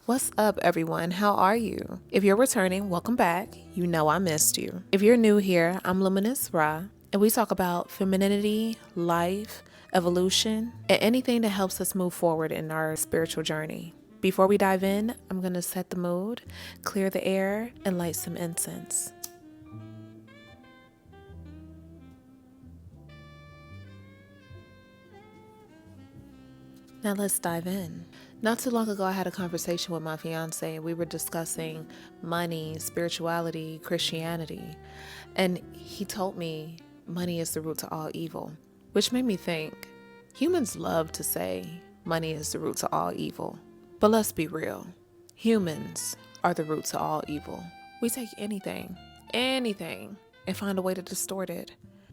What's up, everyone? How are you? If you're returning, welcome back. You know I missed you. If you're new here, I'm LuminousRah, and we talk about femininity, life, evolution, and anything that helps us move forward in our spiritual journey. Before we dive in, I'm going to set the mood, clear the air, and light some incense. Now let's dive in. Not too long ago, I had a conversation with my fiance. We were discussing money, spirituality, Christianity, and he told me money is the root to all evil, which made me think humans love to say money is the root to all evil. But let's be real. Humans are the root to all evil. We take anything, and find a way to distort it.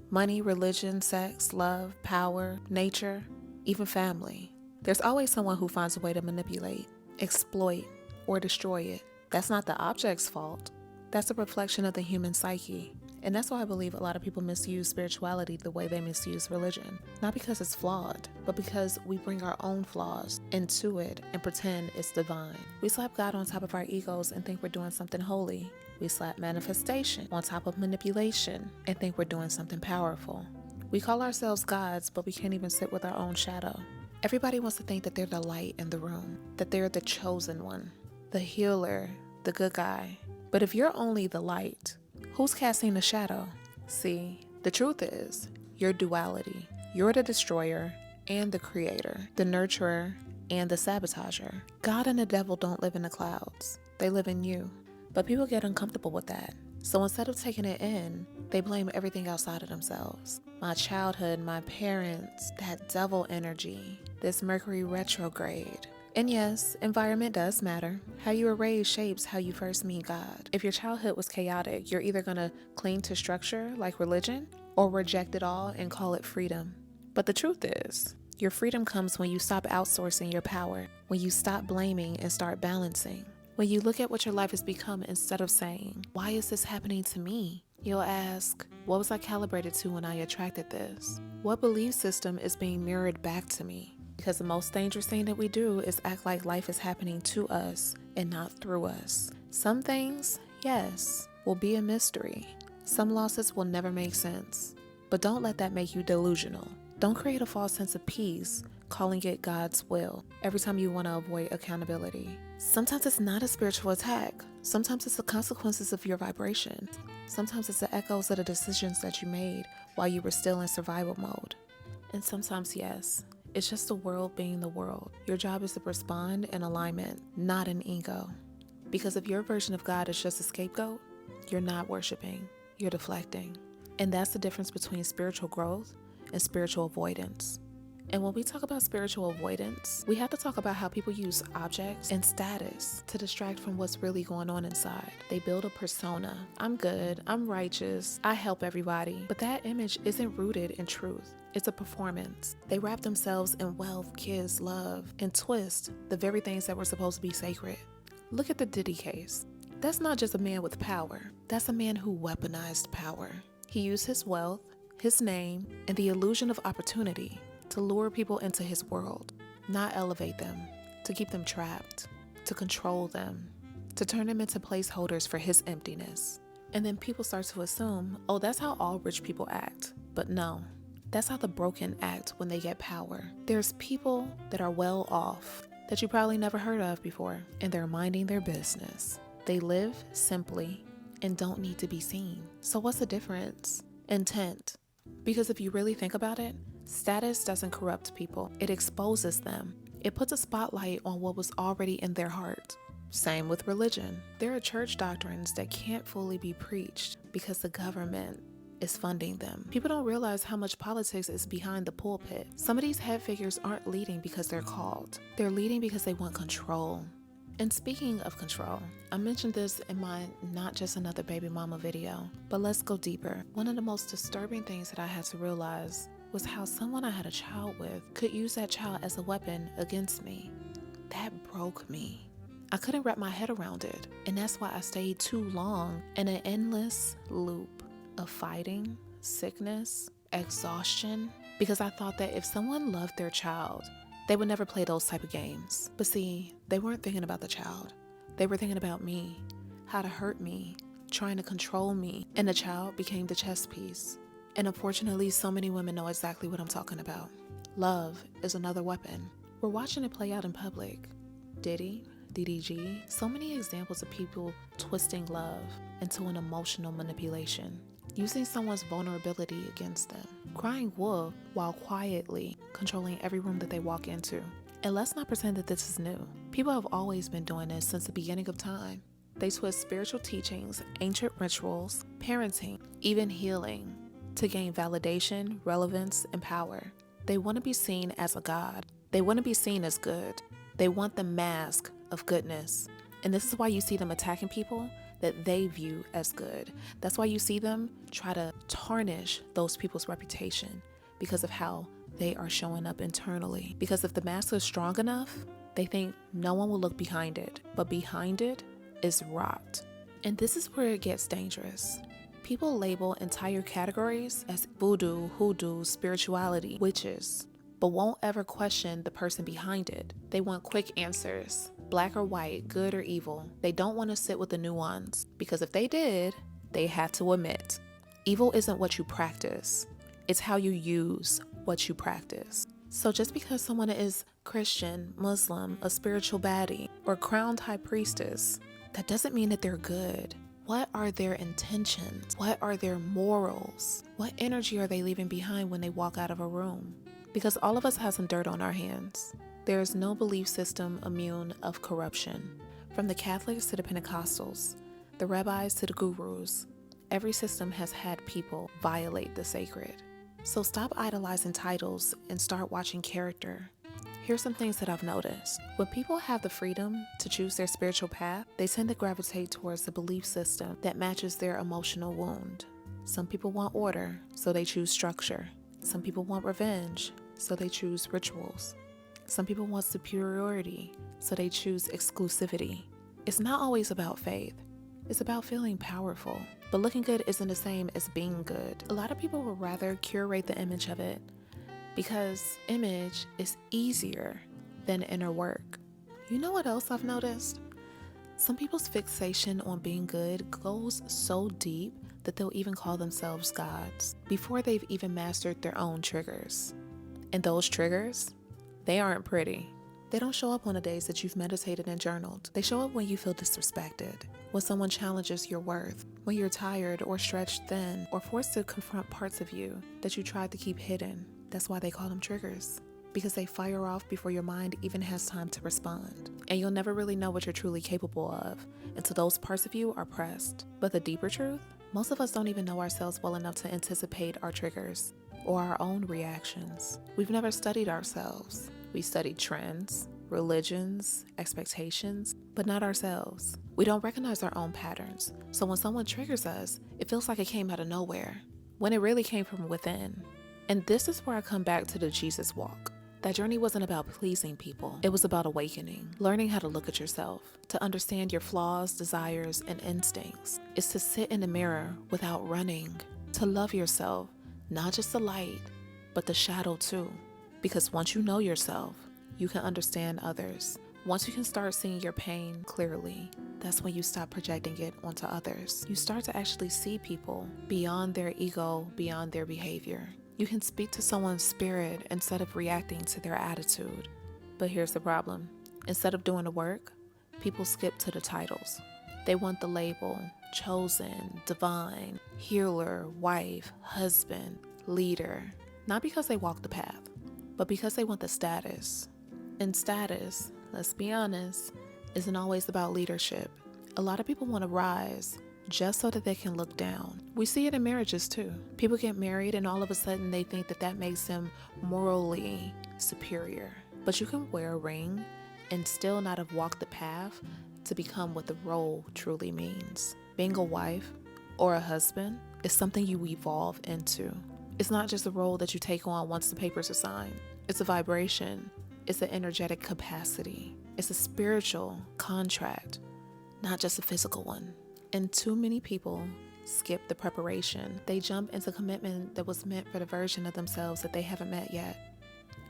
Money, religion, sex, love, power, nature, even family. There's always someone who finds a way to manipulate, exploit, or destroy it. That's not the object's fault. That's a reflection of the human psyche. And that's why I believe a lot of people misuse spirituality the way they misuse religion. Not because it's flawed, but because we bring our own flaws into it and pretend it's divine. We slap God on top of our egos and think we're doing something holy. We slap manifestation on top of manipulation and think we're doing something powerful. We call ourselves gods, but we can't even sit with our own shadow. Everybody wants to think that they're the light in the room, that they're the chosen one, the healer, the good guy. But if you're only the light, who's casting the shadow? See, the truth is, you're duality. You're the destroyer and the creator, the nurturer and the sabotager. God and the devil don't live in the clouds. They live in you. But people get uncomfortable with that. So instead of taking it in, they blame everything outside of themselves. My childhood, my parents, that devil energy, this Mercury retrograde. And yes, environment does matter. How you were raised shapes how you first meet God. If your childhood was chaotic, you're either going to cling to structure like religion or reject it all and call it freedom. But the truth is, your freedom comes when you stop outsourcing your power, when you stop blaming and start balancing. When you look at what your life has become instead of saying, why is this happening to me? You'll ask, what was I calibrated to when I attracted this? What belief system is being mirrored back to me? Because the most dangerous thing that we do is act like life is happening to us and not through us. Some things, yes, will be a mystery. Some losses will never make sense. But don't let that make you delusional. Don't create a false sense of peace, calling it God's will every time you want to avoid accountability. Sometimes it's not a spiritual attack. Sometimes it's the consequences of your vibration. Sometimes it's the echoes of the decisions that you made while you were still in survival mode. And sometimes, yes, it's just the world being the world. Your job is to respond in alignment, not in ego. Because if your version of God is just a scapegoat, you're not worshiping, you're deflecting. And that's the difference between spiritual growth and spiritual avoidance. And when we talk about spiritual avoidance, we have to talk about how people use objects and status to distract from what's really going on inside. They build a persona. I'm good, I'm righteous, I help everybody. But that image isn't rooted in truth. It's a performance. They wrap themselves in wealth, kids, love, and twist the very things that were supposed to be sacred. Look at the Diddy case. That's not just a man with power. That's a man who weaponized power. He used his wealth, his name, and the illusion of opportunity to lure people into his world, not elevate them, to keep them trapped, to control them, to turn them into placeholders for his emptiness. And then people start to assume, oh, that's how all rich people act. But no, that's how the broken act when they get power. There's people that are well off that you probably never heard of before, and they're minding their business. They live simply and don't need to be seen. So what's the difference? Intent. Because if you really think about it, status doesn't corrupt people. It exposes them. It puts a spotlight on what was already in their heart. Same with religion. There are church doctrines that can't fully be preached because the government is funding them. People don't realize how much politics is behind the pulpit. Some of these head figures aren't leading because they're called. They're leading because they want control. And speaking of control, I mentioned this in my Not Just Another Baby Mama video, but let's go deeper. One of the most disturbing things that I had to realize was how someone I had a child with could use that child as a weapon against me. That broke me. I couldn't wrap my head around it, and that's why I stayed too long in an endless loop of fighting, sickness, exhaustion, because I thought that if someone loved their child, They would never play those type of games. But see, they weren't thinking about the child. They were thinking about me, how to hurt me, trying to control me, and the child became the chess piece. And unfortunately, so many women know exactly what I'm talking about. Love is another weapon. We're watching it play out in public. Diddy, DDG, so many examples of people twisting love into an emotional manipulation, using someone's vulnerability against them, crying wolf while quietly controlling every room that they walk into. And let's not pretend that this is new. People have always been doing this since the beginning of time. They twist spiritual teachings, ancient rituals, parenting, even healing, to gain validation, relevance, and power. They want to be seen as a god. They want to be seen as good. They want the mask of goodness. And this is why you see them attacking people that they view as good. That's why you see them try to tarnish those people's reputation because of how they are showing up internally. Because if the mask is strong enough, they think no one will look behind it. But behind it is rot. And this is where it gets dangerous. People label entire categories as voodoo, hoodoo, spirituality, witches, but won't ever question the person behind it. They want quick answers, black or white, good or evil. They don't want to sit with the nuance, because if they did, they had to admit, evil isn't what you practice, it's how you use what you practice. So just because someone is Christian, Muslim, a spiritual baddie, or crowned high priestess, that doesn't mean that they're good. What are their intentions? What are their morals? What energy are they leaving behind when they walk out of a room? Because all of us have some dirt on our hands. There is no belief system immune of corruption. From the Catholics to the Pentecostals, the rabbis to the gurus, every system has had people violate the sacred. So stop idolizing titles and start watching character. Here's some things that I've noticed. When people have the freedom to choose their spiritual path, they tend to gravitate towards the belief system that matches their emotional wound. Some people want order, so they choose structure. Some people want revenge, so they choose rituals. Some people want superiority, so they choose exclusivity. It's not always about faith. It's about feeling powerful. But looking good isn't the same as being good. A lot of people would rather curate the image of it because image is easier than inner work. You know what else I've noticed? Some people's fixation on being good goes so deep that they'll even call themselves gods before they've even mastered their own triggers. And those triggers, they aren't pretty. They don't show up on the days that you've meditated and journaled. They show up when you feel disrespected, when someone challenges your worth, when you're tired or stretched thin or forced to confront parts of you that you tried to keep hidden. That's why they call them triggers, because they fire off before your mind even has time to respond. And you'll never really know what you're truly capable of until those parts of you are pressed. But the deeper truth, most of us don't even know ourselves well enough to anticipate our triggers or our own reactions. We've never studied ourselves. We studied trends, religions, expectations, but not ourselves. We don't recognize our own patterns. So when someone triggers us, it feels like it came out of nowhere, when it really came from within. And this is where I come back to the Jesus walk. That journey wasn't about pleasing people. It was about awakening, learning how to look at yourself, to understand your flaws, desires, and instincts. It's to sit in the mirror without running, to love yourself, not just the light, but the shadow too. Because once you know yourself, you can understand others. Once you can start seeing your pain clearly, that's when you stop projecting it onto others. You start to actually see people beyond their ego, beyond their behavior. You can speak to someone's spirit instead of reacting to their attitude. But here's the problem. Instead of doing the work, people skip to the titles. They want the label, chosen, divine, healer, wife, husband, leader. Not because they walk the path, but because they want the status. And status, let's be honest, isn't always about leadership. A lot of people want to rise just so that they can look down. We see it in marriages too. People get married and all of a sudden they think that that makes them morally superior. But you can wear a ring and still not have walked the path to become what the role truly means. Being a wife or a husband is something you evolve into. It's not just a role that you take on once the papers are signed. It's a vibration. It's an energetic capacity. It's a spiritual contract, not just a physical one. And too many people skip the preparation. They jump into commitment that was meant for the version of themselves that they haven't met yet.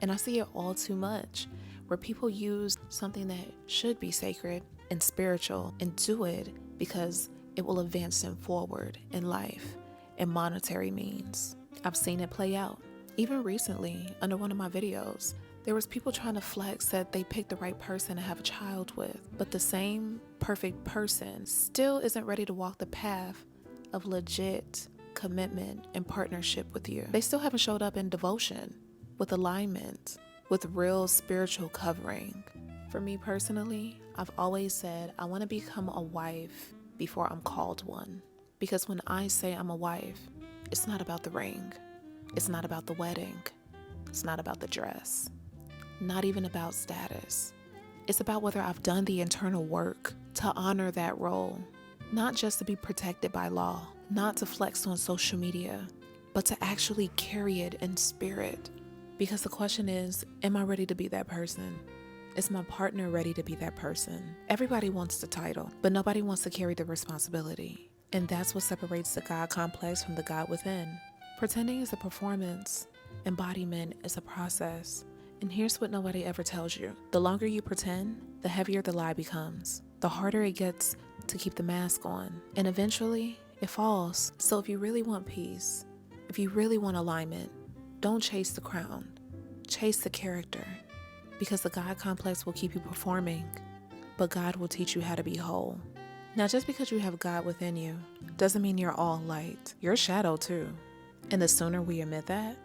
And I see it all too much, where people use something that should be sacred and spiritual and do it because it will advance them forward in life and monetary means. I've seen it play out. Even recently, under one of my videos, there was people trying to flex that they picked the right person to have a child with, but the same perfect person still isn't ready to walk the path of legit commitment and partnership with you. They still haven't showed up in devotion, with alignment, with real spiritual covering. For me personally, I've always said I want to become a wife before I'm called one. Because when I say I'm a wife, it's not about the ring. It's not about the wedding. It's not about the dress. Not even about status. It's about whether I've done the internal work to honor that role. Not just to be protected by law, not to flex on social media, but to actually carry it in spirit. Because the question is, am I ready to be that person? Is my partner ready to be that person? Everybody wants the title, but nobody wants to carry the responsibility. And that's what separates the God complex from the God within. Pretending is a performance. Embodiment is a process. And here's what nobody ever tells you. The longer you pretend, the heavier the lie becomes. The harder it gets to keep the mask on. And eventually, it falls. So if you really want peace, if you really want alignment, don't chase the crown. Chase the character. Because the God complex will keep you performing, but God will teach you how to be whole. Now, just because you have God within you doesn't mean you're all light. You're a shadow too. And the sooner we admit that,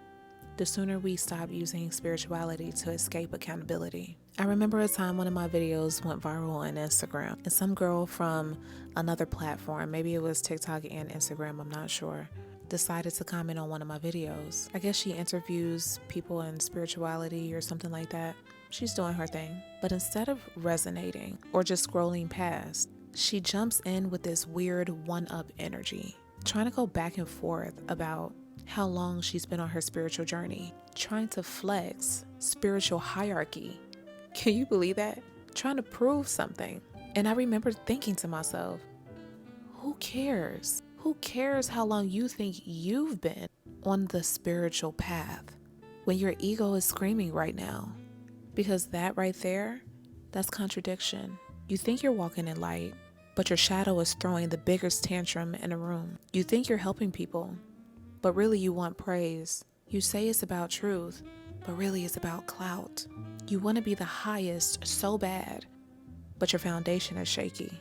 the sooner we stop using spirituality to escape accountability. I remember a time one of my videos went viral on Instagram, and some girl from another platform, maybe it was TikTok and Instagram, I'm not sure, decided to comment on one of my videos. I guess she interviews people in spirituality or something like that. She's doing her thing. But instead of resonating or just scrolling past, she jumps in with this weird one-up energy, trying to go back and forth about how long she's been on her spiritual journey, trying to flex spiritual hierarchy. Can you believe that? Trying to prove something. And I remember thinking to myself, who cares? Who cares how long you think you've been on the spiritual path when your ego is screaming right now? Because that right there, that's contradiction. You think you're walking in light, but your shadow is throwing the biggest tantrum in a room. You think you're helping people, but really you want praise. You say it's about truth, but really it's about clout. You want to be the highest so bad, but your foundation is shaky.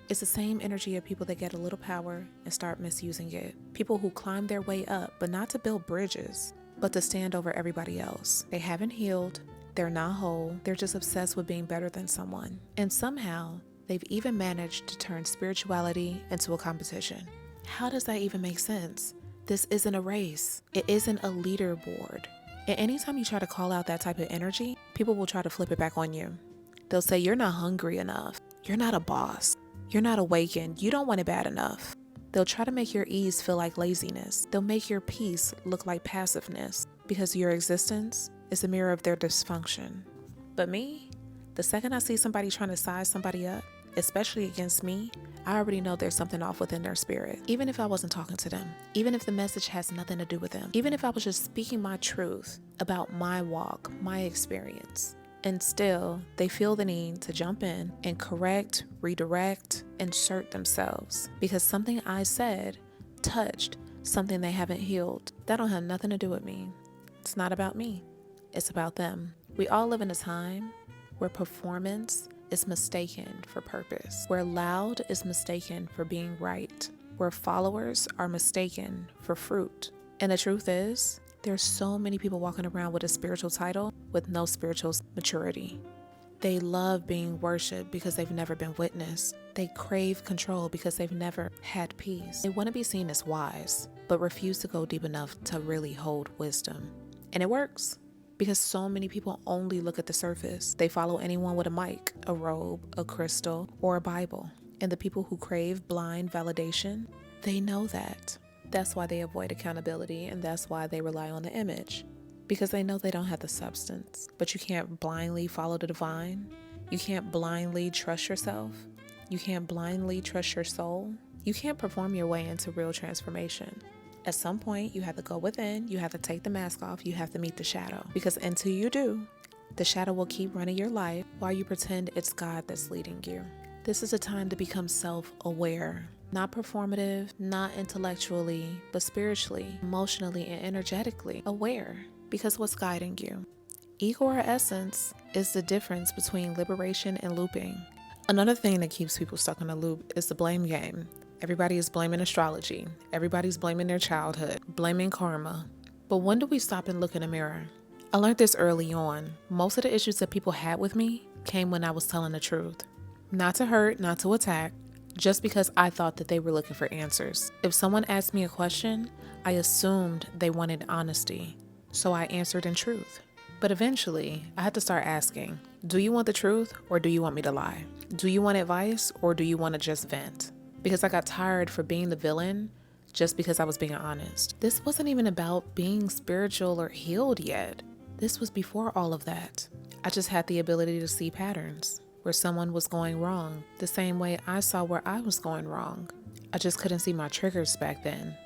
It's the same energy of people that get a little power and start misusing it. People who climb their way up, but not to build bridges, but to stand over everybody else. They haven't healed. They're not whole. They're just obsessed with being better than someone. And somehow, they've even managed to turn spirituality into a competition. How does that even make sense? This isn't a race. It isn't a leaderboard. And anytime you try to call out that type of energy, people will try to flip it back on you. They'll say, you're not hungry enough. You're not a boss. You're not awakened. You don't want it bad enough. They'll try to make your ease feel like laziness. They'll make your peace look like passiveness because your existence is a mirror of their dysfunction. But me, the second I see somebody trying to size somebody up, especially against me, I already know there's something off within their spirit. Even if I wasn't talking to them, even if the message has nothing to do with them, even if I was just speaking my truth about my walk, my experience, and still they feel the need to jump in and correct, redirect, insert themselves because something I said touched something they haven't healed. That don't have nothing to do with me. It's not about me. It's about them. We all live in a time where performance is mistaken for purpose, where loud is mistaken for being right, where followers are mistaken for fruit. And the truth is, there's so many people walking around with a spiritual title with no spiritual maturity. They love being worshipped because they've never been witnessed. They crave control because they've never had peace. They want to be seen as wise, but refuse to go deep enough to really hold wisdom. And it works. Because so many people only look at the surface. They follow anyone with a mic, a robe, a crystal, or a Bible. And the people who crave blind validation, they know that. That's why they avoid accountability, and that's why they rely on the image. Because they know they don't have the substance. But you can't blindly follow the divine. You can't blindly trust yourself. You can't blindly trust your soul. You can't perform your way into real transformation. At some point, you have to go within, you have to take the mask off, you have to meet the shadow. Because until you do, the shadow will keep running your life while you pretend it's God that's leading you. This is a time to become self-aware. Not performative, not intellectually, but spiritually, emotionally, and energetically aware. Because what's guiding you? Ego or essence is the difference between liberation and looping. Another thing that keeps people stuck in a loop is the blame game. Everybody is blaming astrology. Everybody's blaming their childhood, blaming karma. But when do we stop and look in the mirror? I learned this early on. Most of the issues that people had with me came when I was telling the truth. Not to hurt, not to attack, just because I thought that they were looking for answers. If someone asked me a question, I assumed they wanted honesty, so I answered in truth. But eventually, I had to start asking, do you want the truth or do you want me to lie? Do you want advice or do you want to just vent? Because I got tired for being the villain just because I was being honest. This wasn't even about being spiritual or healed yet. This was before all of that. I just had the ability to see patterns where someone was going wrong, the same way I saw where I was going wrong. I just couldn't see my triggers back then.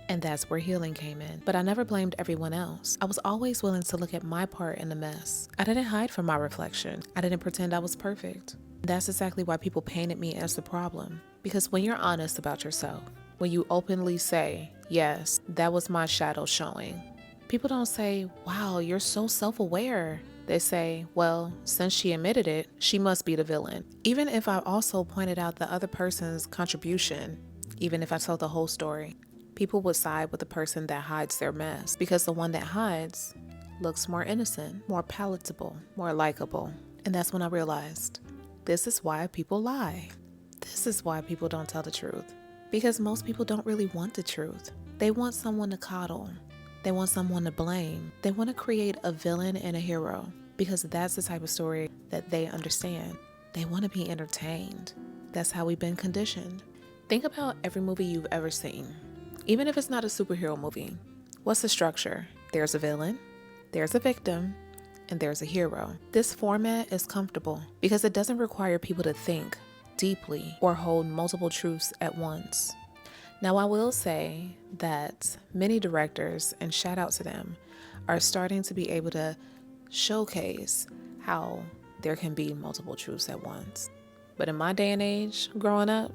And that's where healing came in. But I never blamed everyone else. I was always willing to look at my part in the mess. I didn't hide from my reflection. I didn't pretend I was perfect. That's exactly why people painted me as the problem. Because when you're honest about yourself, when you openly say, yes, that was my shadow showing, people don't say, wow, you're so self-aware. They say, well, since she admitted it, she must be the villain. Even if I also pointed out the other person's contribution, even if I told the whole story, people would side with the person that hides their mess because the one that hides looks more innocent, more palatable, more likable. And that's when I realized, this is why people lie. This is why people don't tell the truth. Because most people don't really want the truth. They want someone to coddle. They want someone to blame. They want to create a villain and a hero because that's the type of story that they understand. They want to be entertained. That's how we've been conditioned. Think about every movie you've ever seen. Even if it's not a superhero movie, what's the structure? There's a villain, there's a victim, and there's a hero. This format is comfortable because it doesn't require people to think deeply or hold multiple truths at once. Now, I will say that many directors, and shout out to them, are starting to be able to showcase how there can be multiple truths at once. But in my day and age, growing up,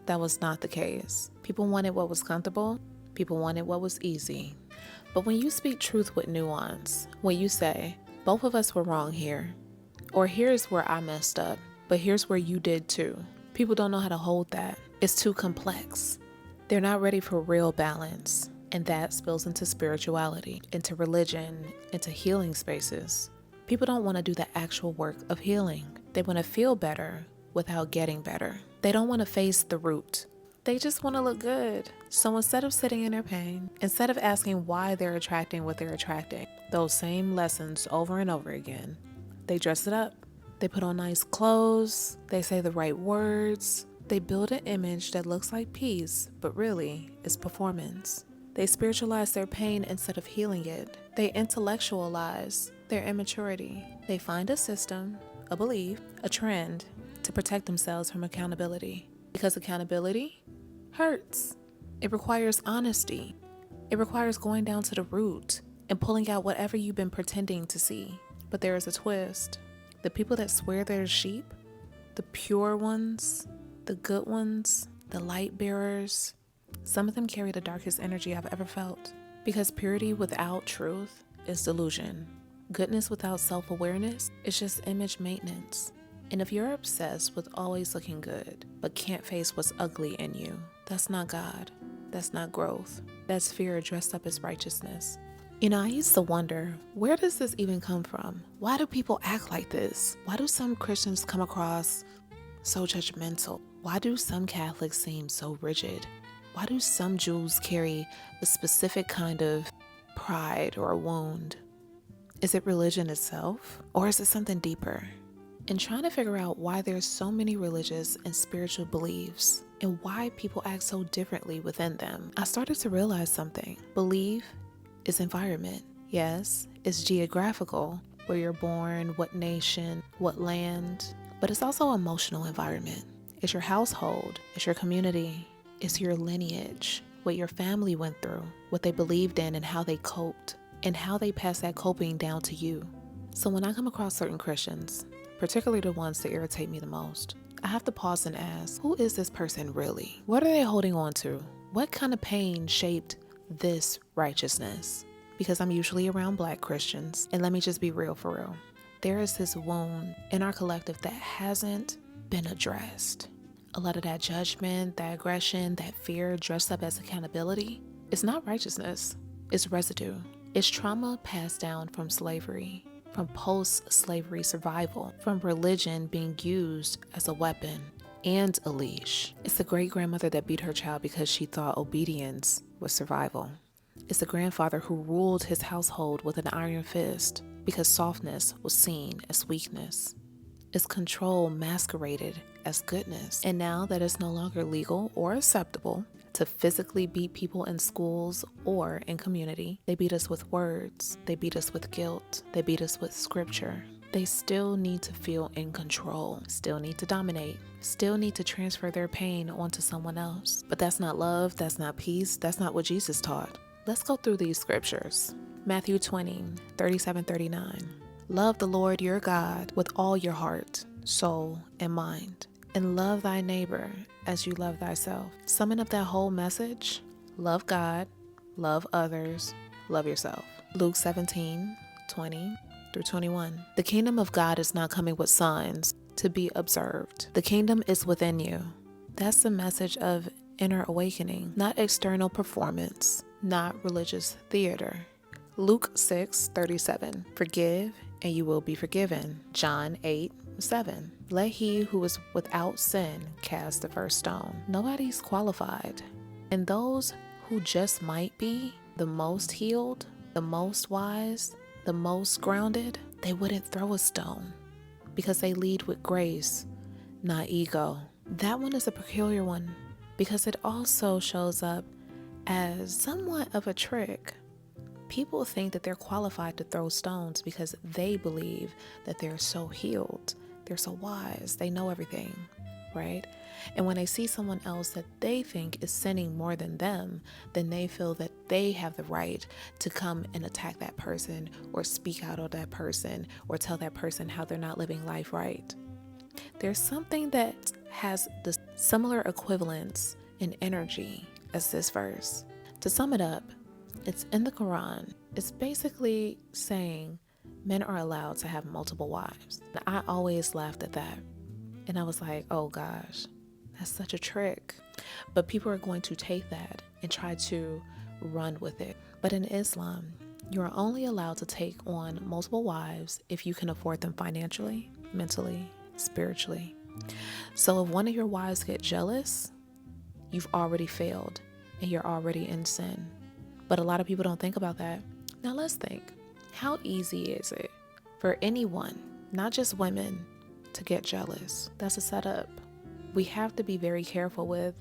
that was not the case. People wanted what was comfortable. People wanted what was easy. But when you speak truth with nuance, when you say, both of us were wrong here, or here's where I messed up, but here's where you did too, people don't know how to hold that. It's too complex. They're not ready for real balance. And that spills into spirituality, into religion, into healing spaces. People don't want to do the actual work of healing. They want to feel better without getting better. They don't want to face the root. They just want to look good. So instead of sitting in their pain, instead of asking why they're attracting what they're attracting, those same lessons over and over again, they dress it up. They put on nice clothes. They say the right words. They build an image that looks like peace, but really is performance. They spiritualize their pain instead of healing it. They intellectualize their immaturity. They find a system, a belief, a trend to protect themselves from accountability. Because accountability hurts. It requires honesty. It requires going down to the root and pulling out whatever you've been pretending to see. But there is a twist. The people that swear they're sheep, the pure ones, the good ones, the light bearers, some of them carry the darkest energy I've ever felt. Because purity without truth is delusion. Goodness without self-awareness is just image maintenance. And if you're obsessed with always looking good, but can't face what's ugly in you, that's not God. That's not growth. That's fear dressed up as righteousness. You know, I used to wonder, where does this even come from? Why do people act like this? Why do some Christians come across so judgmental? Why do some Catholics seem so rigid? Why do some Jews carry a specific kind of pride or a wound? Is it religion itself, or is it something deeper? In trying to figure out why there's so many religious and spiritual beliefs and why people act so differently within them, I started to realize something. Belief is environment. Yes, it's geographical, where you're born, what nation, what land, but it's also emotional environment. It's your household, it's your community, it's your lineage. what your family went through, what they believed in and how they coped, and how they passed that coping down to you. So when I come across certain Christians, particularly the ones that irritate me the most, I have to pause and ask, who is this person really? What are they holding on to? What kind of pain shaped this righteousness? Because I'm usually around Black Christians, and let me just be real for real. There is this wound in our collective that hasn't been addressed. A lot of that judgment, that aggression, that fear dressed up as accountability, it's not righteousness, it's residue. It's trauma passed down from slavery, from post-slavery survival, from religion being used as a weapon and a leash. It's the great-grandmother that beat her child because she thought obedience was survival. It's the grandfather who ruled his household with an iron fist because softness was seen as weakness. It's control masqueraded as goodness. And now that it's no longer legal or acceptable to physically beat people in schools or in community, they beat us with words, they beat us with guilt, they beat us with scripture. They still need to feel in control, still need to dominate, still need to transfer their pain onto someone else. But that's not love, that's not peace, that's not what Jesus taught. Let's go through these scriptures. Matthew 20:37-39. Love the Lord your God with all your heart, soul, and mind, and love thy neighbor as you love thyself. Summing up that whole message, love God, love others, love yourself. Luke 17:20-21. The kingdom of God is not coming with signs to be observed. The kingdom is within you. That's the message of inner awakening, not external performance, not religious theater. Luke 6:37. Forgive and you will be forgiven. John 8:7. Let he who is without sin cast the first stone. Nobody's qualified. And those who just might be the most healed, the most wise, the most grounded, they wouldn't throw a stone because they lead with grace, not ego. That one is a peculiar one because it also shows up as somewhat of a trick. People think that they're qualified to throw stones because they believe that they're so healed, they're so wise, they know everything, right? And when they see someone else that they think is sinning more than them, then they feel that they have the right to come and attack that person or speak out on that person or tell that person how they're not living life right. There's something that has the similar equivalence in energy as this verse. To sum it up, it's in the Quran. It's basically saying men are allowed to have multiple wives. I always laughed at that. And I was like, oh gosh, that's such a trick. But people are going to take that and try to run with it. But in Islam, you are only allowed to take on multiple wives if you can afford them financially, mentally, spiritually. So if one of your wives get jealous, you've already failed and you're already in sin. But a lot of people don't think about that. Now let's think. How easy is it for anyone, not just women, to get jealous? That's a setup. We have to be very careful with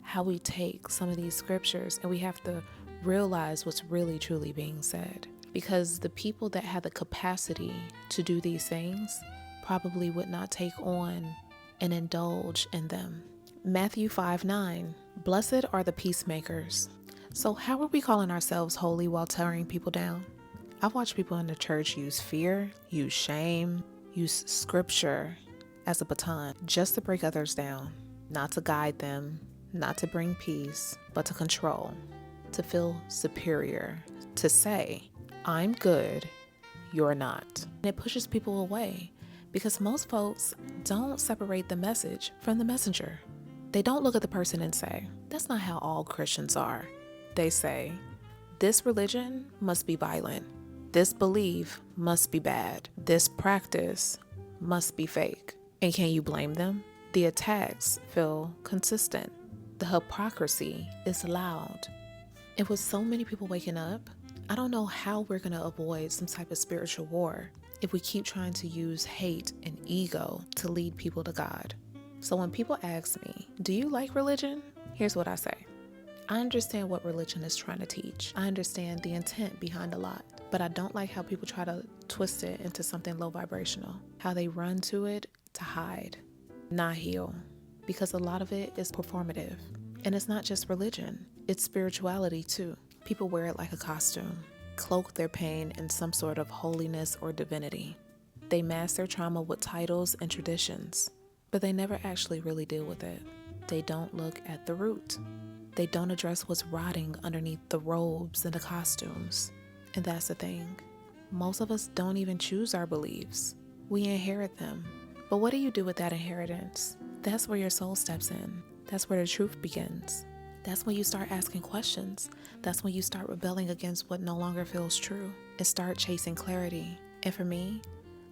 how we take some of these scriptures, and we have to realize what's really truly being said. Because the people that have the capacity to do these things probably would not take on and indulge in them. Matthew 5:9. Blessed are the peacemakers. So how are we calling ourselves holy while tearing people down? I've watched people in the church use fear, use shame, use scripture as a baton just to break others down, not to guide them, not to bring peace, but to control, to feel superior, to say, I'm good, you're not. And it pushes people away because most folks don't separate the message from the messenger. They don't look at the person and say, that's not how all Christians are. They say, this religion must be violent. This belief must be bad. This practice must be fake. And can you blame them? The attacks feel consistent. The hypocrisy is loud. And with so many people waking up, I don't know how we're going to avoid some type of spiritual war if we keep trying to use hate and ego to lead people to God. So when people ask me, do you like religion? Here's what I say. I understand what religion is trying to teach. I understand the intent behind a lot, but I don't like how people try to twist it into something low vibrational, how they run to it to hide, not heal, because a lot of it is performative. And it's not just religion. It's spirituality too. People wear it like a costume, cloak their pain in some sort of holiness or divinity. They mask their trauma with titles and traditions, but they never actually really deal with it. They don't look at the root. They don't address what's rotting underneath the robes and the costumes. And that's the thing. Most of us don't even choose our beliefs. We inherit them. But what do you do with that inheritance? That's where your soul steps in. That's where the truth begins. That's when you start asking questions. That's when you start rebelling against what no longer feels true and start chasing clarity. And for me,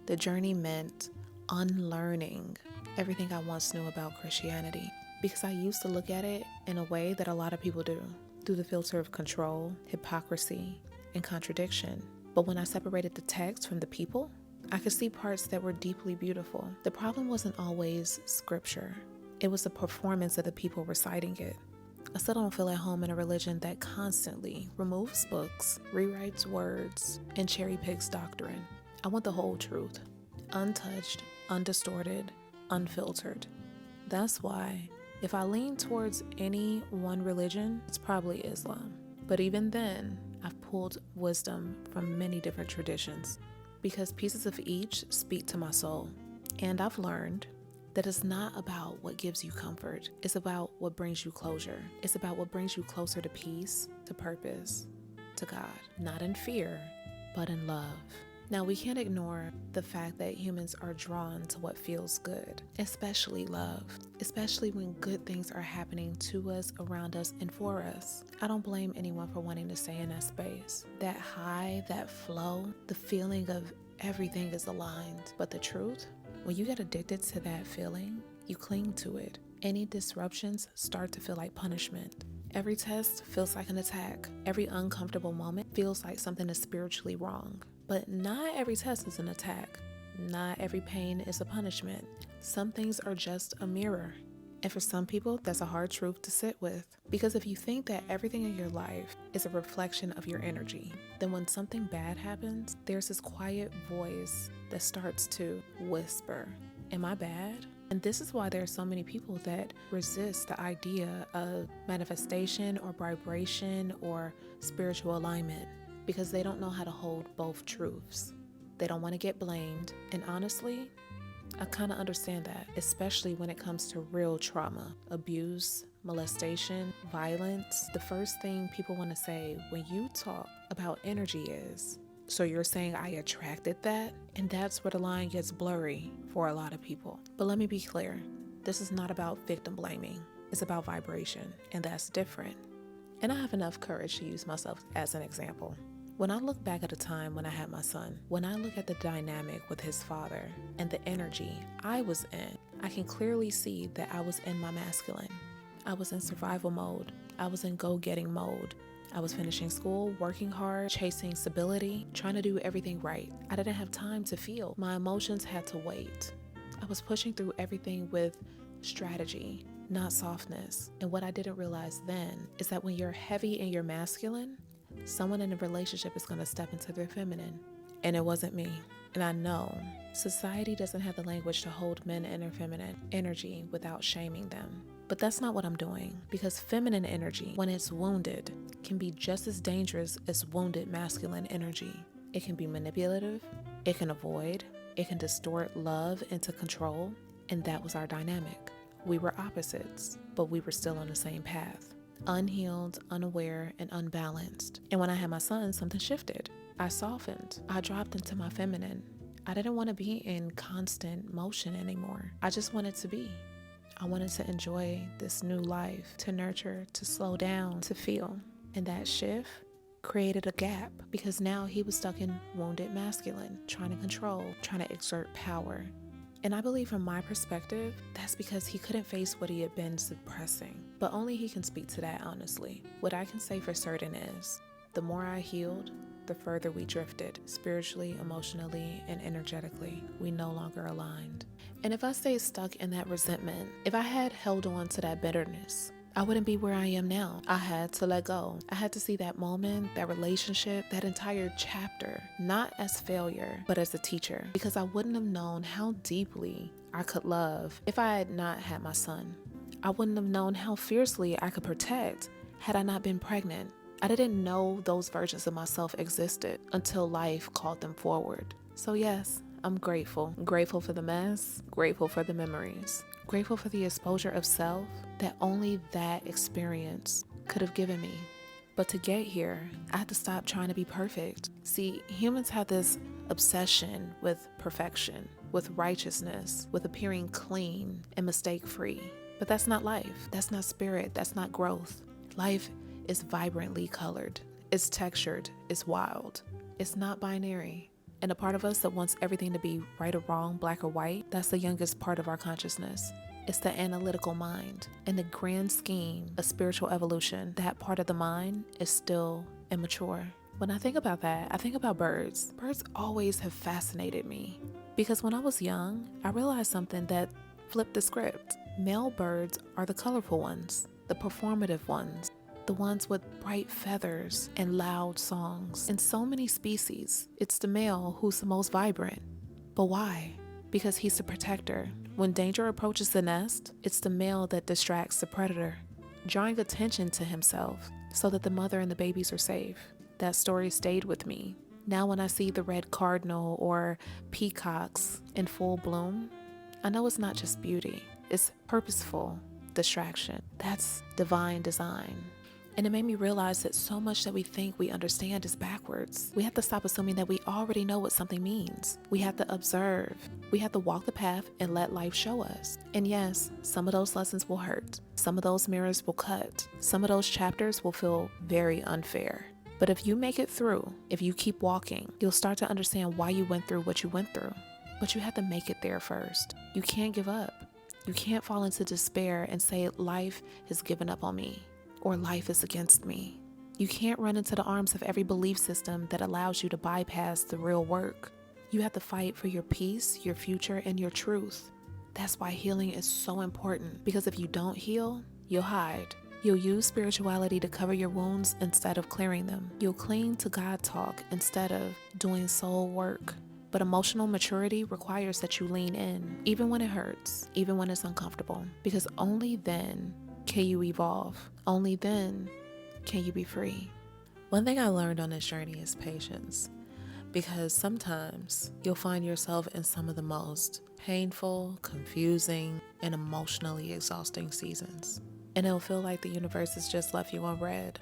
the journey meant unlearning everything I once knew about Christianity, because I used to look at it in a way that a lot of people do, through the filter of control, hypocrisy, and contradiction. But when I separated the text from the people, I could see parts that were deeply beautiful. The problem wasn't always scripture. It was the performance of the people reciting it. I still don't feel at home in a religion that constantly removes books, rewrites words, and cherry picks doctrine. I want the whole truth, untouched, undistorted, unfiltered. That's why, if I lean towards any one religion, it's probably Islam. But even then, I've pulled wisdom from many different traditions, because pieces of each speak to my soul. And I've learned that it's not about what gives you comfort. It's about what brings you closure. It's about what brings you closer to peace, to purpose, to God. Not in fear, but in love. Now, we can't ignore the fact that humans are drawn to what feels good, especially love, especially when good things are happening to us, around us, and for us. I don't blame anyone for wanting to stay in that space. That high, that flow, the feeling of everything is aligned. But the truth, when you get addicted to that feeling, you cling to it. Any disruptions start to feel like punishment. Every test feels like an attack. Every uncomfortable moment feels like something is spiritually wrong. But not every test is an attack. Not every pain is a punishment. Some things are just a mirror. And for some people, that's a hard truth to sit with. Because if you think that everything in your life is a reflection of your energy, then when something bad happens, there's this quiet voice that starts to whisper, "Am I bad?" And this is why there are so many people that resist the idea of manifestation or vibration or spiritual alignment, because they don't know how to hold both truths. They don't want to get blamed. And honestly, I kind of understand that, especially when it comes to real trauma, abuse, molestation, violence. The first thing people want to say when you talk about energy is, "So you're saying I attracted that?" And that's where the line gets blurry for a lot of people. But let me be clear. This is not about victim blaming. It's about vibration, and that's different. And I have enough courage to use myself as an example. When I look back at a time when I had my son, when I look at the dynamic with his father and the energy I was in, I can clearly see that I was in my masculine. I was in survival mode. I was in go-getting mode. I was finishing school, working hard, chasing stability, trying to do everything right. I didn't have time to feel. My emotions had to wait. I was pushing through everything with strategy, not softness. And what I didn't realize then is that when you're heavy in your masculine, someone in a relationship is going to step into their feminine. And it wasn't me. And I know society doesn't have the language to hold men in their feminine energy without shaming them. But that's not what I'm doing, because feminine energy, when it's wounded, can be just as dangerous as wounded masculine energy. It can be manipulative, it can avoid, it can distort love into control, and that was our dynamic. We were opposites, but we were still on the same path. Unhealed, unaware, and unbalanced. And when I had my son, something shifted. I softened. I dropped into my feminine. I didn't want to be in constant motion anymore. I just wanted to be. I wanted to enjoy this new life, to nurture, to slow down, to feel. And that shift created a gap, because now he was stuck in wounded masculine, trying to control, trying to exert power. And I believe from my perspective, that's because he couldn't face what he had been suppressing. But only he can speak to that honestly. What I can say for certain is, the more I healed, the further we drifted, spiritually, emotionally, and energetically. We no longer aligned. And if I stayed stuck in that resentment, if I had held on to that bitterness, I wouldn't be where I am now. I had to let go. I had to see that moment, that relationship, that entire chapter, not as failure, but as a teacher, because I wouldn't have known how deeply I could love if I had not had my son. I wouldn't have known how fiercely I could protect had I not been pregnant. I didn't know those versions of myself existed until life called them forward. So yes, I'm grateful. Grateful for the mess, grateful for the memories, grateful for the exposure of self that only that experience could have given me. But to get here, I had to stop trying to be perfect. See, humans have this obsession with perfection, with righteousness, with appearing clean and mistake-free. But that's not life. That's not spirit. That's not growth. Life is vibrantly colored. It's textured. It's wild. It's not binary. And a part of us that wants everything to be right or wrong, black or white, that's the youngest part of our consciousness. It's the analytical mind. In the grand scheme of spiritual evolution, that part of the mind is still immature. When I think about that, I think about birds. Birds always have fascinated me. Because when I was young, I realized something that flipped the script. Male birds are the colorful ones, the performative ones, the ones with bright feathers and loud songs. In so many species, it's the male who's the most vibrant. But why? Because he's the protector. When danger approaches the nest, it's the male that distracts the predator, drawing attention to himself so that the mother and the babies are safe. That story stayed with me. Now when I see the red cardinal or peacocks in full bloom, I know it's not just beauty, it's purposeful distraction. That's divine design. And it made me realize that so much that we think we understand is backwards. We have to stop assuming that we already know what something means. We have to observe. We have to walk the path and let life show us. And yes, some of those lessons will hurt. Some of those mirrors will cut. Some of those chapters will feel very unfair. But if you make it through, if you keep walking, you'll start to understand why you went through what you went through. But you have to make it there first. You can't give up. You can't fall into despair and say life has given up on me, or life is against me. You can't run into the arms of every belief system that allows you to bypass the real work. You have to fight for your peace, your future, and your truth. That's why healing is so important, because if you don't heal, you'll hide. You'll use spirituality to cover your wounds instead of clearing them. You'll cling to God talk instead of doing soul work. But emotional maturity requires that you lean in, even when it hurts, even when it's uncomfortable, because only then can you evolve. Only then can you be free. One thing I learned on this journey is patience, because sometimes you'll find yourself in some of the most painful, confusing, and emotionally exhausting seasons. And it'll feel like the universe has just left you on red,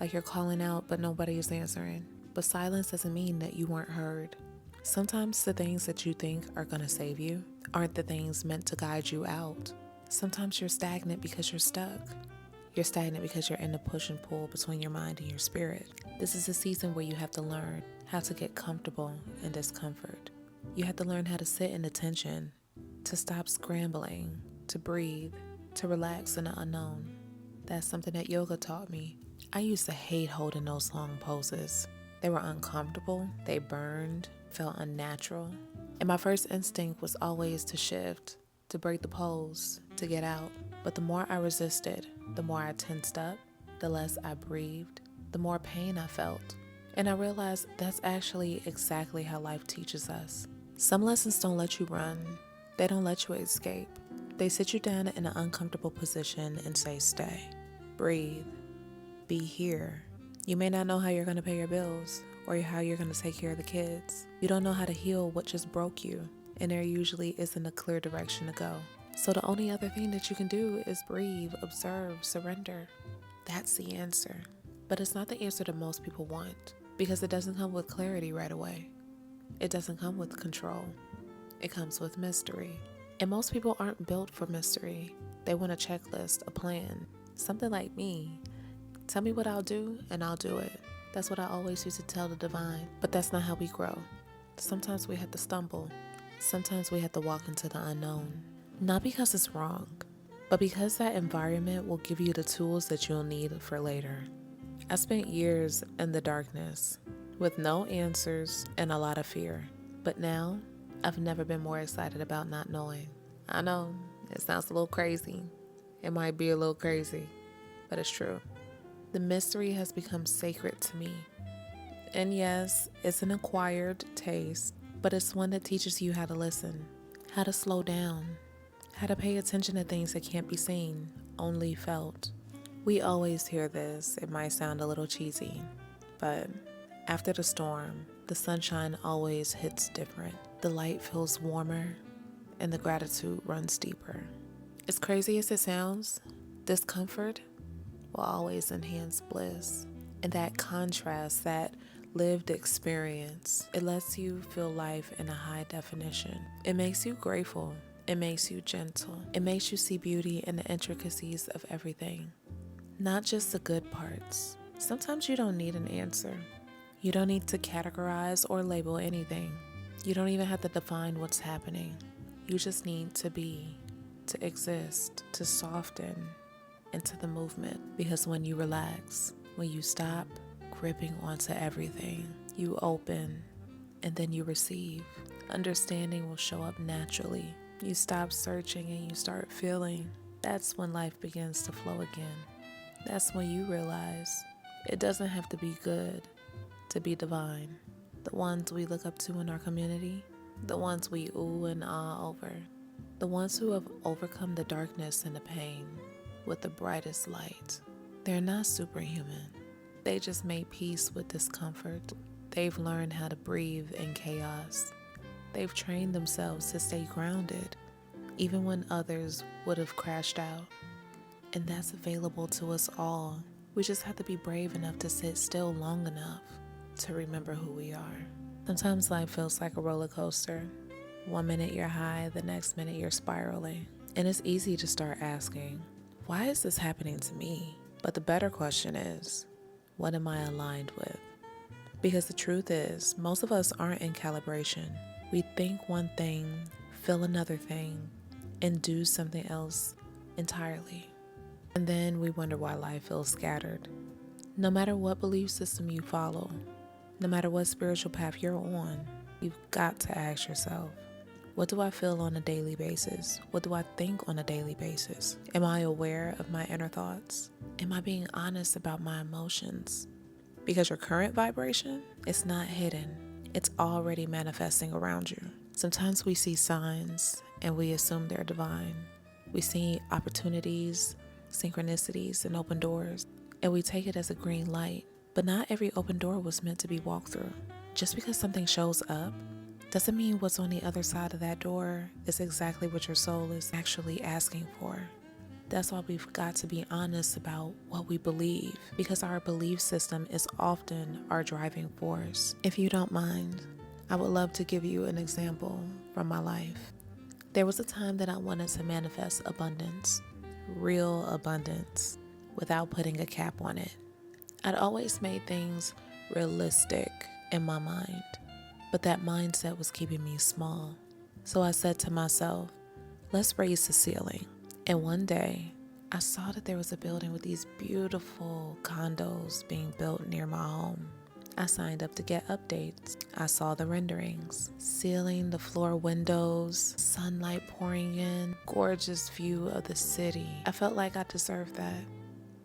like you're calling out but nobody is answering. But silence doesn't mean that you weren't heard. Sometimes the things that you think are going to save you aren't the things meant to guide you out. Sometimes you're stagnant because you're stuck. You're stagnant because you're in the push and pull between your mind and your spirit. This is a season where you have to learn how to get comfortable in discomfort. You have to learn how to sit in the tension, to stop scrambling, to breathe, to relax in the unknown. That's something that yoga taught me. I used to hate holding those long poses. They were uncomfortable, they burned, felt unnatural. And my first instinct was always to shift, to break the pose, to get out. But the more I resisted, the more I tensed up, the less I breathed, the more pain I felt. And I realized that's actually exactly how life teaches us. Some lessons don't let you run. They don't let you escape. They sit you down in an uncomfortable position and say, stay, breathe, be here. You may not know how you're going to pay your bills or how you're going to take care of the kids. You don't know how to heal what just broke you, and there usually isn't a clear direction to go. So the only other thing that you can do is breathe, observe, surrender. That's the answer. But it's not the answer that most people want, because it doesn't come with clarity right away. It doesn't come with control. It comes with mystery. And most people aren't built for mystery. They want a checklist, a plan. Something like me. Tell me what I'll do and I'll do it. That's what I always used to tell the divine. But that's not how we grow. Sometimes we have to stumble. Sometimes we have to walk into the unknown. Not because it's wrong, but because that environment will give you the tools that you'll need for later. I spent years in the darkness with no answers and a lot of fear. But now, I've never been more excited about not knowing. I know, it sounds a little crazy. It might be a little crazy, but it's true. The mystery has become sacred to me. And yes, it's an acquired taste, but it's one that teaches you how to listen, how to slow down, how to pay attention to things that can't be seen, only felt. We always hear this. It might sound a little cheesy, but after the storm, the sunshine always hits different. The light feels warmer and the gratitude runs deeper. As crazy as it sounds, discomfort will always enhance bliss. And that contrast, that lived experience, it lets you feel life in a high definition. It makes you grateful. It makes you gentle. It makes you see beauty in the intricacies of everything, not just the good parts. Sometimes you don't need an answer. You don't need to categorize or label anything. You don't even have to define what's happening. You just need to be, to exist, to soften into the movement. Because when you relax, when you stop gripping onto everything, you open and then you receive. Understanding will show up naturally. You stop searching and you start feeling. That's when life begins to flow again. That's when you realize it doesn't have to be good to be divine. The ones we look up to in our community, the ones we ooh and ah over, the ones who have overcome the darkness and the pain with the brightest light. They're not superhuman. They just made peace with discomfort. They've learned how to breathe in chaos. They've trained themselves to stay grounded, even when others would have crashed out. And that's available to us all. We just have to be brave enough to sit still long enough to remember who we are. Sometimes life feels like a roller coaster. One minute you're high, the next minute you're spiraling. And it's easy to start asking, why is this happening to me? But the better question is, what am I aligned with? Because the truth is, most of us aren't in calibration. We think one thing, feel another thing, and do something else entirely. And then we wonder why life feels scattered. No matter what belief system you follow, no matter what spiritual path you're on, you've got to ask yourself, what do I feel on a daily basis? What do I think on a daily basis? Am I aware of my inner thoughts? Am I being honest about my emotions? Because your current vibration is not hidden. It's already manifesting around you. Sometimes we see signs and we assume they're divine. We see opportunities, synchronicities, and open doors, and we take it as a green light. But not every open door was meant to be walked through. Just because something shows up doesn't mean what's on the other side of that door is exactly what your soul is actually asking for. That's why we've got to be honest about what we believe, because our belief system is often our driving force. If you don't mind, I would love to give you an example from my life. There was a time that I wanted to manifest abundance, real abundance, without putting a cap on it. I'd always made things realistic in my mind, but that mindset was keeping me small. So I said to myself, let's raise the ceiling. And one day, I saw that there was a building with these beautiful condos being built near my home. I signed up to get updates. I saw the renderings, ceiling, the floor windows, sunlight pouring in, gorgeous view of the city. I felt like I deserved that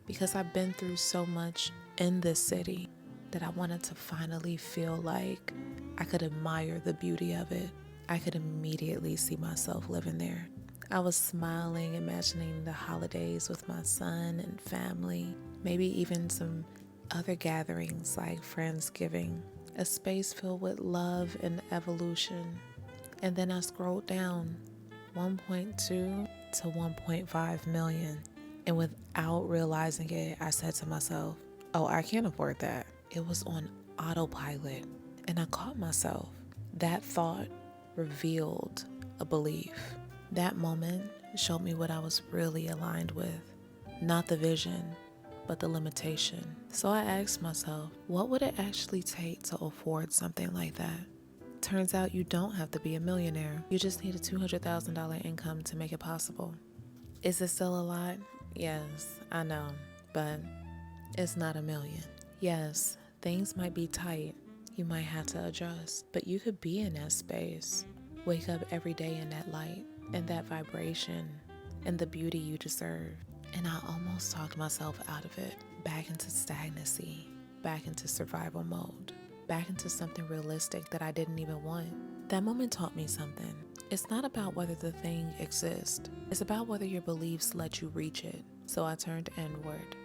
because I've been through so much in this city that I wanted to finally feel like I could admire the beauty of it. I could immediately see myself living there. I was smiling, imagining the holidays with my son and family, maybe even some other gatherings like Friendsgiving, a space filled with love and evolution. And then I scrolled down 1.2 to 1.5 million. And without realizing it, I said to myself, oh, I can't afford that. It was on autopilot. And I caught myself. That thought revealed a belief. That moment showed me what I was really aligned with. Not the vision, but the limitation. So I asked myself, what would it actually take to afford something like that? Turns out you don't have to be a millionaire. You just need a $200,000 income to make it possible. Is it still a lot? Yes, I know, but it's not a million. Yes, things might be tight. You might have to adjust, but you could be in that space. Wake up every day in that light and that vibration and the beauty you deserve. And I almost talked myself out of it, back into stagnancy, back into survival mode, back into something realistic that I didn't even want. That moment taught me something. It's not about whether the thing exists. It's about whether your beliefs let you reach it. So I turned inward.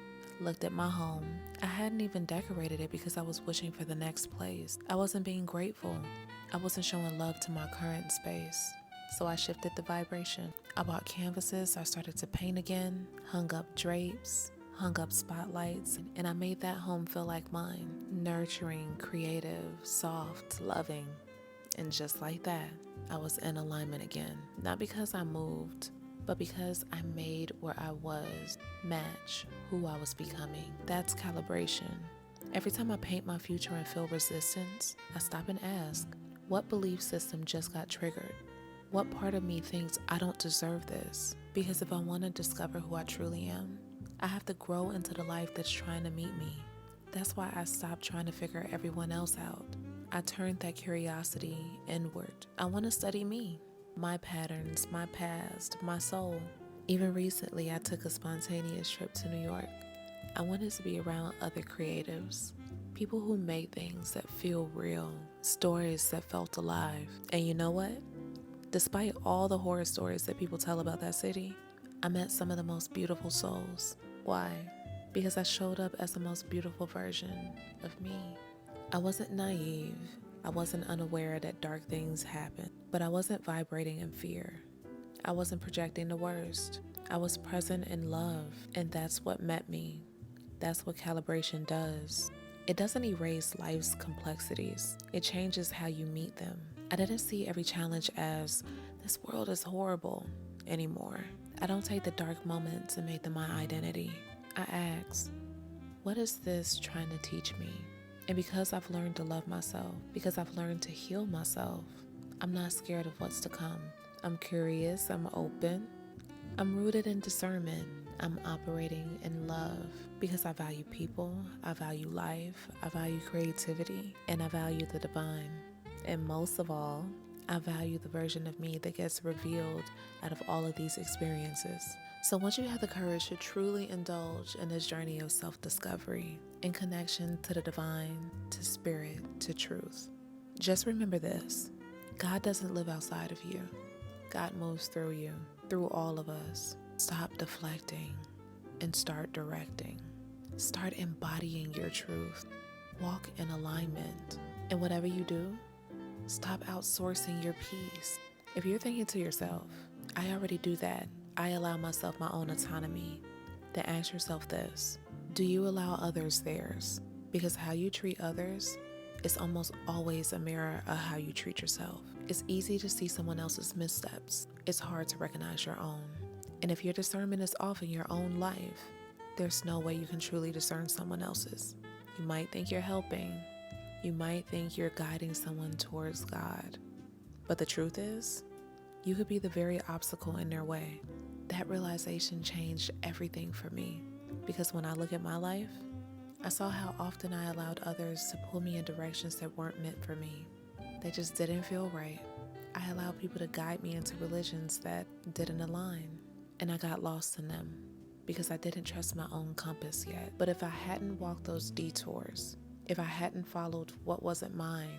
looked at my home. I hadn't even decorated it because I was wishing for the next place. I wasn't being grateful. I wasn't showing love to my current space. So I shifted the vibration. I bought canvases, I started to paint again, hung up drapes, hung up spotlights, and I made that home feel like mine. Nurturing, creative, soft, loving. And just like that, I was in alignment again. Not because I moved, but because I made where I was match who I was becoming. That's calibration. Every time I paint my future and feel resistance, I stop and ask, what belief system just got triggered? What part of me thinks I don't deserve this? Because if I want to discover who I truly am, I have to grow into the life that's trying to meet me. That's why I stopped trying to figure everyone else out. I turned that curiosity inward. I want to study me, my patterns, my past, my soul. Even recently, I took a spontaneous trip to New York. I wanted to be around other creatives, people who make things that feel real, stories that felt alive. And you know what? Despite all the horror stories that people tell about that city, I met some of the most beautiful souls. Why? Because I showed up as the most beautiful version of me. I wasn't naive. I wasn't unaware that dark things happen, but I wasn't vibrating in fear. I wasn't projecting the worst. I was present in love, and that's what met me. That's what calibration does. It doesn't erase life's complexities. It changes how you meet them. I didn't see every challenge as, this world is horrible, anymore. I don't take the dark moments and make them my identity. I ask, what is this trying to teach me? And because I've learned to love myself, because I've learned to heal myself, I'm not scared of what's to come. I'm curious, I'm open, I'm rooted in discernment, I'm operating in love because I value people, I value life, I value creativity, and I value the divine. And most of all, I value the version of me that gets revealed out of all of these experiences. So once you have the courage to truly indulge in this journey of self-discovery, in connection to the divine, to spirit, to truth, just remember this: God doesn't live outside of you. God moves through you, through all of us. Stop deflecting and start directing. Start embodying your truth. Walk in alignment. And whatever you do, stop outsourcing your peace. If you're thinking to yourself, I already do that, I allow myself my own autonomy, then ask yourself this: do you allow others theirs? Because how you treat others is almost always a mirror of how you treat yourself. It's easy to see someone else's missteps. It's hard to recognize your own. And if your discernment is off in your own life, there's no way you can truly discern someone else's. You might think you're helping. You might think you're guiding someone towards God. But the truth is, you could be the very obstacle in their way. That realization changed everything for me, because when I look at my life, I saw how often I allowed others to pull me in directions that weren't meant for me. They just didn't feel right. I allowed people to guide me into religions that didn't align, and I got lost in them because I didn't trust my own compass yet. But if I hadn't walked those detours, if I hadn't followed what wasn't mine,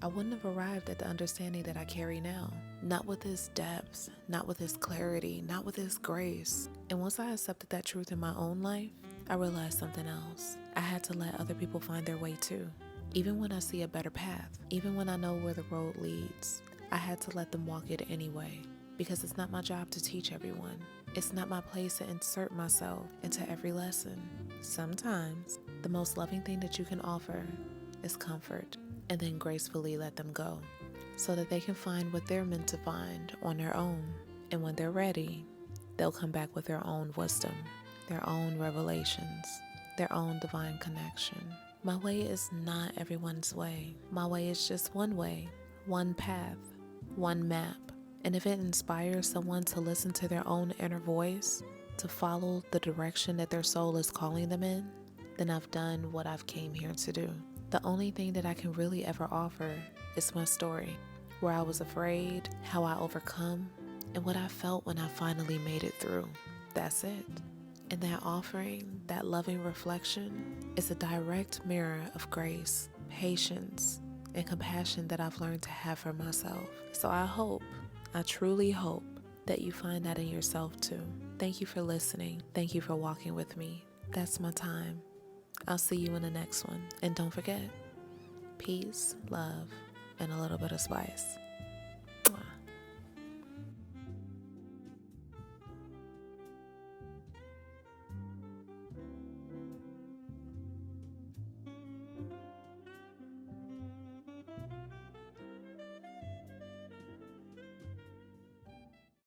I wouldn't have arrived at the understanding that I carry now. Not with this depth, not with this clarity, not with this grace. And once I accepted that truth in my own life, I realized something else. I had to let other people find their way too. Even when I see a better path, even when I know where the road leads, I had to let them walk it anyway. Because it's not my job to teach everyone. It's not my place to insert myself into every lesson. Sometimes, the most loving thing that you can offer is comfort, and then gracefully let them go, so that they can find what they're meant to find on their own. And when they're ready, they'll come back with their own wisdom, their own revelations, their own divine connection. My way is not everyone's way. My way is just one way, one path, one map. And if it inspires someone to listen to their own inner voice, to follow the direction that their soul is calling them in, then I've done what I've came here to do. The only thing that I can really ever offer is my story, where I was afraid, how I overcome, and what I felt when I finally made it through. That's it. And that offering, that loving reflection, is a direct mirror of grace, patience, and compassion that I've learned to have for myself. So I truly hope that you find that in yourself too. Thank you for listening. Thank you for walking with me. That's my time. I'll see you in the next one. And don't forget, peace, love, and a little bit of spice.